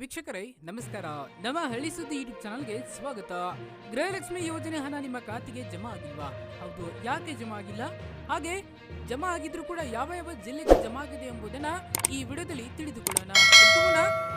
ವೀಕ್ಷಕರೇ ನಮಸ್ಕಾರ. ನಮ್ಮ ಹಳ್ಳಿ ಸುದ್ದಿ ಯೂಟ್ಯೂಬ್ ಚಾನಲ್ಗೆ ಸ್ವಾಗತ. ಗೃಹಲಕ್ಷ್ಮಿ ಯೋಜನೆ ಹಣ ನಿಮ್ಮ ಖಾತೆಗೆ ಜಮಾ ಆಗಿಲ್ವಾ? ಹೌದು, ಯಾಕೆ ಜಮಾ ಆಗಿಲ್ಲ? ಹಾಗೆ ಜಮಾ ಆಗಿದ್ರು ಕೂಡ ಯಾವ ಯಾವ ಜಿಲ್ಲೆಗೆ ಜಮಾ ಆಗಿದೆ ಎಂಬುದನ್ನ ಈ ವಿಡಿಯೋದಲ್ಲಿ ತಿಳಿದುಕೊಳ್ಳೋಣ.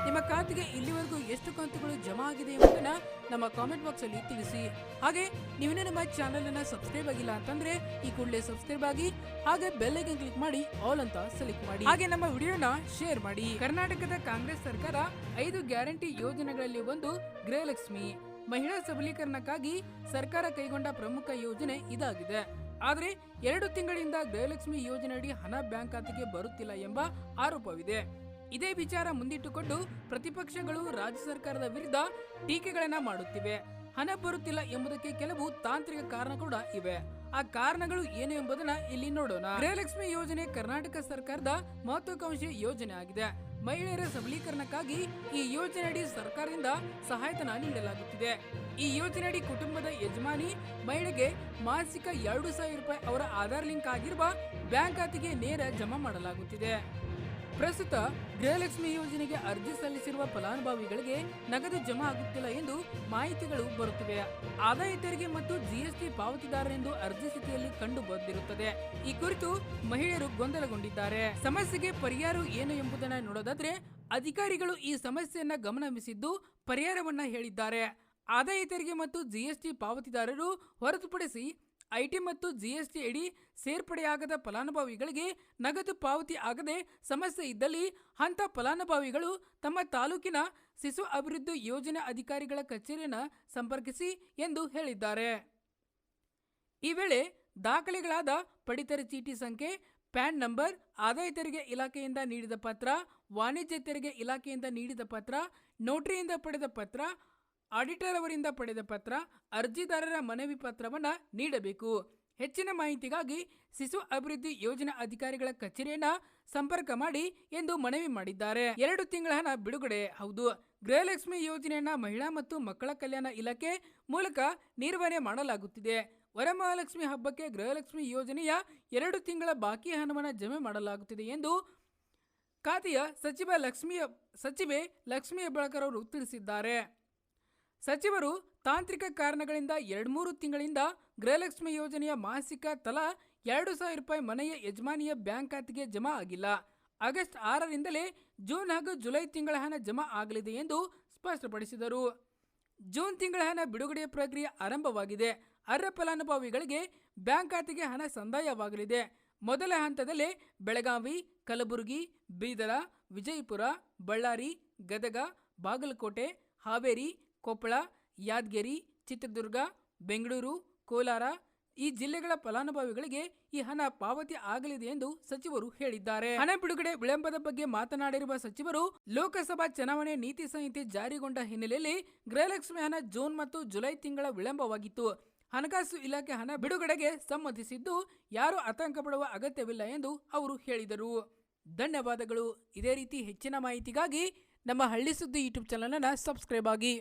ನಿಮ್ಮ ಖಾತೆಗೆ ಇಲ್ಲಿವರೆಗೂ ಎಷ್ಟು ಕಂತುಗಳು ಜಮಾ ಆಗಿದೆ ಎಂಬುದನ್ನ ನಮ್ಮ ಕಾಮೆಂಟ್ ಬಾಕ್ಸ್ ಅಲ್ಲಿ ತಿಳಿಸಿ. ಹಾಗೆ ನೀವೇನೇ ನಮ್ಮ ಚಾನೆಲ್ ಅನ್ನ ಸಬ್ಸ್ಕ್ರೈಬ್ ಆಗಿಲ್ಲ ಅಂತಂದ್ರೆ ಈ ಕೂಡಲೇ ಸಬ್ಸ್ಕ್ರೈಬ್ ಆಗಿ, ಹಾಗೆ ಬೆಲ್ ಐಕಾನ್ ಕ್ಲಿಕ್ ಮಾಡಿ ಆಲ್ ಅಂತ ಸೆಲೆಕ್ಟ್ ಮಾಡಿ, ಹಾಗೆ ನಮ್ಮ ವಿಡಿಯೋನ ಶೇರ್ ಮಾಡಿ. ಕರ್ನಾಟಕದ ಕಾಂಗ್ರೆಸ್ ಸರ್ಕಾರ 5 ಗ್ಯಾರಂಟಿ ಯೋಜನೆಗಳಲ್ಲಿ ಒಂದು ಗೃಹಲಕ್ಷ್ಮಿ ಮಹಿಳಾ ಸಬಲೀಕರಣಕ್ಕಾಗಿ ಸರ್ಕಾರ ಕೈಗೊಂಡ ಪ್ರಮುಖ ಯೋಜನೆ ಇದಾಗಿದೆ. ಆದರೆ 2 ತಿಂಗಳಿಂದ ಗೃಹಲಕ್ಷ್ಮಿ ಯೋಜನೆಯಡಿ ಹಣ ಬ್ಯಾಂಕ್ ಖಾತೆಗೆ ಬರುತ್ತಿಲ್ಲ ಎಂಬ ಆರೋಪವಿದೆ. ಇದೇ ವಿಚಾರ ಮುಂದಿಟ್ಟುಕೊಂಡು ಪ್ರತಿಪಕ್ಷಗಳು ರಾಜ್ಯ ಸರ್ಕಾರದ ವಿರುದ್ಧ ಟೀಕೆಗಳನ್ನ ಮಾಡುತ್ತಿವೆ. ಹಣ ಬರುತ್ತಿಲ್ಲ ಎಂಬುದಕ್ಕೆ ಕೆಲವು ತಾಂತ್ರಿಕ ಕಾರಣ ಕೂಡ ಇವೆ. ಆ ಕಾರಣಗಳು ಏನು ಎಂಬುದನ್ನ ಇಲ್ಲಿ ನೋಡೋಣ. ಗೃಹಲಕ್ಷ್ಮಿ ಯೋಜನೆ ಕರ್ನಾಟಕ ಸರ್ಕಾರದ ಮಹತ್ವಾಕಾಂಕ್ಷಿ ಯೋಜನೆ ಆಗಿದೆ. ಮಹಿಳೆಯರ ಸಬಲೀಕರಣಕ್ಕಾಗಿ ಈ ಯೋಜನೆಯಡಿ ಸರ್ಕಾರದಿಂದ ಸಹಾಯಧನ ನೀಡಲಾಗುತ್ತಿದೆ. ಈ ಯೋಜನೆಯಡಿ ಕುಟುಂಬದ ಯಜಮಾನಿ ಮಹಿಳೆಗೆ ಮಾಸಿಕ 2,000 ರೂಪಾಯಿ ಅವರ ಆಧಾರ್ ಲಿಂಕ್ ಆಗಿರುವ ಬ್ಯಾಂಕ್ ಖಾತೆಗೆ ನೇರ ಜಮಾ ಮಾಡಲಾಗುತ್ತಿದೆ. ಪ್ರಸ್ತುತ ಗೃಹಲಕ್ಷ್ಮಿ ಯೋಜನೆಗೆ ಅರ್ಜಿ ಸಲ್ಲಿಸಿರುವ ಫಲಾನುಭವಿಗಳಿಗೆ ನಗದು ಜಮಾ ಆಗುತ್ತಿಲ್ಲ ಎಂದು ಮಾಹಿತಿಗಳು ಬರುತ್ತಿವೆ. ಆದಾಯ ತೆರಿಗೆ ಮತ್ತು ಜಿಎಸ್ಟಿ ಪಾವತಿದಾರರೆಂದು ಅರ್ಜಿ ಸ್ಥಿತಿಯಲ್ಲಿ ಕಂಡು ಬಂದಿರುತ್ತದೆ. ಈ ಕುರಿತು ಮಹಿಳೆಯರು ಗೊಂದಲಗೊಂಡಿದ್ದಾರೆ. ಸಮಸ್ಯೆಗೆ ಪರಿಹಾರ ಏನು ಎಂಬುದನ್ನು ನೋಡೋದಾದ್ರೆ, ಅಧಿಕಾರಿಗಳು ಈ ಸಮಸ್ಯೆಯನ್ನ ಗಮನಿಸಿದ್ದು ಪರಿಹಾರವನ್ನ ಹೇಳಿದ್ದಾರೆ. ಆದಾಯ ತೆರಿಗೆ ಮತ್ತು ಜಿಎಸ್ಟಿ ಪಾವತಿದಾರರು ಹೊರತುಪಡಿಸಿ ಐಟಿ ಮತ್ತು ಜಿಎಸ್ಟಿ ಅಡಿ ಸೇರ್ಪಡೆಯಾಗದ ಫಲಾನುಭವಿಗಳಿಗೆ ನಗದು ಪಾವತಿ ಆಗದೆ ಸಮಸ್ಯೆ ಇದ್ದಲ್ಲಿ ಅಂತ ಫಲಾನುಭವಿಗಳು ತಮ್ಮ ತಾಲೂಕಿನ ಶಿಶು ಅಭಿವೃದ್ಧಿ ಯೋಜನೆ ಅಧಿಕಾರಿಗಳ ಕಚೇರಿಯನ್ನು ಸಂಪರ್ಕಿಸಿ ಎಂದು ಹೇಳಿದ್ದಾರೆ. ಈ ವೇಳೆ ದಾಖಲೆಗಳಾದ ಪಡಿತರ ಚೀಟಿ ಸಂಖ್ಯೆ, ಪ್ಯಾನ್ ನಂಬರ್, ಆದಾಯ ತೆರಿಗೆ ಇಲಾಖೆಯಿಂದ ನೀಡಿದ ಪತ್ರ, ವಾಣಿಜ್ಯ ತೆರಿಗೆ ಇಲಾಖೆಯಿಂದ ನೀಡಿದ ಪತ್ರ, ನೋಟರಿಯಿಂದ ಪಡೆದ ಪತ್ರ, ಆಡಿಟರ್ ಅವರಿಂದ ಪಡೆದ ಪತ್ರ, ಅರ್ಜಿದಾರರ ಮನವಿ ಪತ್ರವನ್ನ ನೀಡಬೇಕು. ಹೆಚ್ಚಿನ ಮಾಹಿತಿಗಾಗಿ ಶಿಶು ಅಭಿವೃದ್ಧಿ ಯೋಜನಾ ಅಧಿಕಾರಿಗಳ ಕಚೇರಿಯನ್ನ ಸಂಪರ್ಕ ಮಾಡಿ ಎಂದು ಮನವಿ ಮಾಡಿದ್ದಾರೆ. 2 ತಿಂಗಳ ಹಣ ಬಿಡುಗಡೆ. ಹೌದು, ಗೃಹಲಕ್ಷ್ಮಿ ಯೋಜನೆಯನ್ನ ಮಹಿಳಾ ಮತ್ತು ಮಕ್ಕಳ ಕಲ್ಯಾಣ ಇಲಾಖೆ ಮೂಲಕ ನಿರ್ವಹಣೆ ಮಾಡಲಾಗುತ್ತಿದೆ. ವರಮಹಾಲಕ್ಷ್ಮಿ ಹಬ್ಬಕ್ಕೆ ಗೃಹಲಕ್ಷ್ಮಿ ಯೋಜನೆಯ 2 ತಿಂಗಳ ಬಾಕಿ ಹಣವನ್ನು ಜಮೆ ಮಾಡಲಾಗುತ್ತಿದೆ ಎಂದು ಖಾತೆಯ ಸಚಿವೆ ಲಕ್ಷ್ಮಿ ಹೆಬ್ಬಾಳ್ಕರ್ ಅವರು ತಿಳಿಸಿದ್ದಾರೆ. ಸಚಿವರು ತಾಂತ್ರಿಕ ಕಾರಣಗಳಿಂದ 2-3 ತಿಂಗಳಿಂದ ಗೃಹಲಕ್ಷ್ಮಿ ಯೋಜನೆಯ ಮಾಸಿಕ ತಲಾ 2,000 ರೂಪಾಯಿ ಮನೆಯ ಯಜಮಾನಿಯ ಬ್ಯಾಂಕ್ ಖಾತೆಗೆ ಜಮಾ ಆಗಿಲ್ಲ. ಆಗಸ್ಟ್ 6ರಿಂದಲೇ ಜೂನ್ ಹಾಗೂ ಜುಲೈ ತಿಂಗಳ ಹಣ ಜಮಾ ಆಗಲಿದೆ ಎಂದು ಸ್ಪಷ್ಟಪಡಿಸಿದರು. ಜೂನ್ ತಿಂಗಳ ಹಣ ಬಿಡುಗಡೆಯ ಪ್ರಕ್ರಿಯೆ ಆರಂಭವಾಗಿದೆ. ಅರ್ಹ ಫಲಾನುಭವಿಗಳಿಗೆ ಬ್ಯಾಂಕ್ ಖಾತೆಗೆ ಹಣ ಸಂದಾಯವಾಗಲಿದೆ. ಮೊದಲ ಹಂತದಲ್ಲೇ ಬೆಳಗಾವಿ, ಕಲಬುರಗಿ, ಬೀದರ, ವಿಜಯಪುರ, ಬಳ್ಳಾರಿ, ಗದಗ, ಬಾಗಲಕೋಟೆ, ಹಾವೇರಿ, ಕೊಪ್ಪಳ, ಯಾದಗಿರಿ, ಚಿತ್ರದುರ್ಗ, ಬೆಂಗಳೂರು, ಕೋಲಾರ ಈ ಜಿಲ್ಲೆಗಳ ಫಲಾನುಭವಿಗಳಿಗೆ ಈ ಹಣ ಪಾವತಿ ಆಗಲಿದೆ ಎಂದು ಸಚಿವರು ಹೇಳಿದ್ದಾರೆ. ಹಣ ಬಿಡುಗಡೆ ವಿಳಂಬದ ಬಗ್ಗೆ ಮಾತನಾಡಿರುವ ಸಚಿವರು, ಲೋಕಸಭಾ ಚುನಾವಣೆ ನೀತಿ ಸಂಹಿತೆ ಜಾರಿಗೊಂಡ ಹಿನ್ನೆಲೆಯಲ್ಲಿ ಗೃಹಲಕ್ಷ್ಮಿ ಹಣ ಜೂನ್ ಮತ್ತು ಜುಲೈ ತಿಂಗಳ ವಿಳಂಬವಾಗಿತ್ತು. ಹಣಕಾಸು ಇಲಾಖೆ ಹಣ ಬಿಡುಗಡೆಗೆ ಸಮ್ಮತಿಸಿದ್ದು ಯಾರೂ ಆತಂಕ ಪಡುವ ಅಗತ್ಯವಿಲ್ಲ ಎಂದು ಅವರು ಹೇಳಿದರು. ಧನ್ಯವಾದಗಳು. ಇದೇ ರೀತಿ ಹೆಚ್ಚಿನ ಮಾಹಿತಿಗಾಗಿ ನಮ್ಮ ಹಳ್ಳಿ ಸುದ್ದಿ ಯೂಟ್ಯೂಬ್ ಚಾನಲ್ ಅನ್ನು ಸಬ್ಸ್ಕ್ರೈಬ್ ಆಗಿ.